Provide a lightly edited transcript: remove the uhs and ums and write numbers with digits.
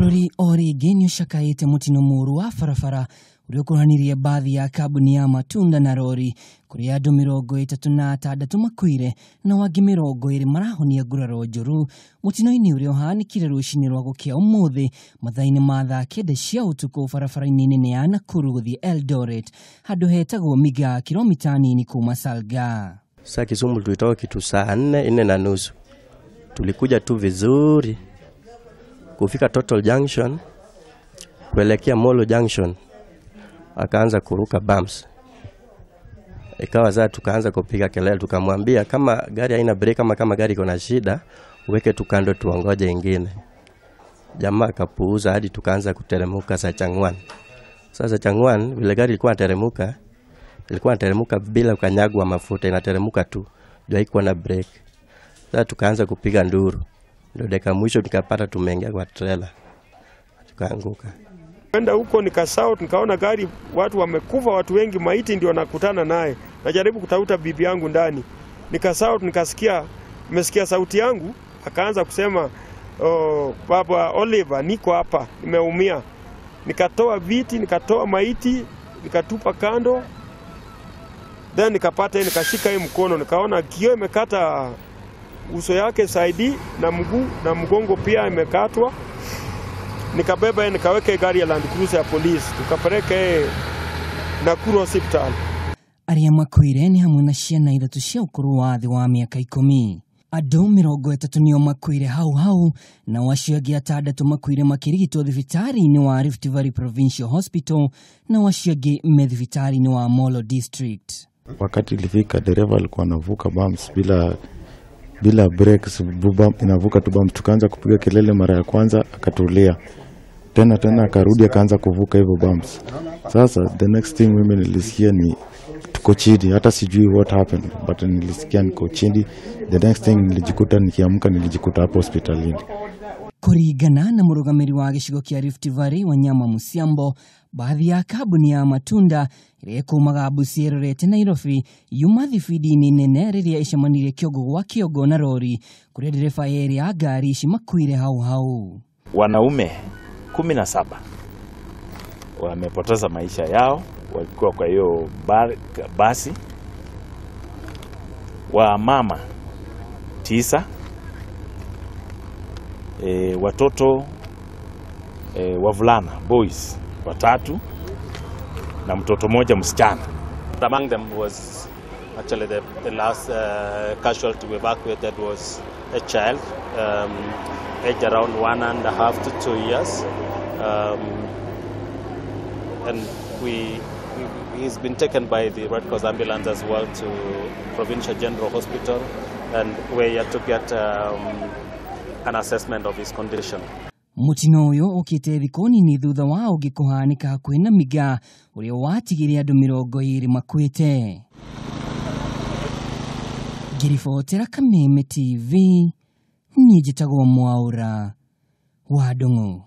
Bururi origi nĩucakaĩte mũtino mũru wa barabara ũrĩa ũkuruhanirie baadhi ya kambuni ya matunda na rori kũrĩa andũ 36 makuire na wangĩ 20 marahonia nguraro njũru mũtino-inĩ ũrĩa ũhanĩkire rũcinĩ rwa gũkĩa ũmũthĩ mathaa-inĩ ma thaa 9 cia ũtukũ barabara-inĩ nene ya Nakuru gũthiĩ Eldoret handũ hetagwo Miga kilomita nini kuma Salga. Sasa Kisumu tulitoka kitu saa 4:30. Tulikuja tu vizuri kufika Total Junction kuelekea Molo Junction akaanza kuruka bumps. Ikawa sasa tukaanza kupiga kelele, tukamwambia kama gari haina brake kama gari iko na shida uweke tu kando tuongoje ingine. Jamaa akapuuza hadi tukaanza kuteremuka sa Changwan. Sasa Changwan vile gari ilikuwa inateremuka bila kanyagwa mafuta, inateremuka tu ndio haikuwa na brake. Sasa tukaanza kupiga nduru. Ndio dakika mwisho nikapata tumeingia kwa trailer. Tukaanguka. Kwenda huko nikashout, nikaona gari watu wamekufa, watu wengi maiti ndio nakutana naye. Najaribu kutafuta bibi yangu ndani. Nikashout, nimesikia sauti yangu, akaanza kusema, "Oh, Baba Oliver, niko hapa, nimeumia." Nikatoa viti, nikatoa maiti, nikatupa kando. Then nikashika hii mkono, nikaona kioo imekata uso yake saidi na mguu na mgongo pia imekatwa. Nikabeba nikaweka gari ya Land Cruiser ya polisi, tukapeleka Nakuru Hospital. Arĩa makuire nĩ hamwe na ciana 3 cia ũkũrũ wa thĩ wa mĩaka 10. Andũ 30 nĩo makuire hau na acio angĩ 6 makuire makĩrigitwo thibitarĩ-inĩ wa Rift Valley Provincial Hospital na acio angĩ me thibitarĩ-inĩ wa Molo District. Wakati ilifika dereva alikuwa anavuka bumps bila brakes, bump inavuka tu bumps, tukaanza kupiga kelele mara ya kwanza akatulia. Tena akarudi akaanza kuvuka hivyo bumps. Sasa the next thing mimi nilisikia ni tuko chini, hata sijui what happened but nilisikia niko chini. The next thing nilijikuta hapo hospitalini. Kũringana na mũrũgamĩrĩri wa gĩcigo kĩa Rift Valley Wanyama Musiambo, baadhi ya kambuni ya matunda ĩrĩa ĩkumaga Busia ĩrorete Nairobi yuma thibidi-inĩ nene rĩrĩa ĩcemanirie kĩongo gwa kĩongo na rori kũrĩa ndereba erĩ a ngari ici makuire hau. Wanaume 17 wamepoteza maisha yao walikuwa kwa hiyo basi. Wa mama 9, watoto wavulana boys 3 na mtoto mmoja msichana. Among them was actually the last casualty we evacuated was a child aged around 1.5 to 2 years, and he's been taken by the Red Cross ambulance as well to Provincial General Hospital, and we're yet to get an assessment of his condition. Mũtino ũyũ ũkĩte thikũ nini thutha wa ũngĩ kũhanĩka hakuhĩ na Miga ũrĩa watigire andũ 20 makuĩte. Ngiribotera Kameme TV, niĩ njĩtagwo Mwaũra wa Ndung'u.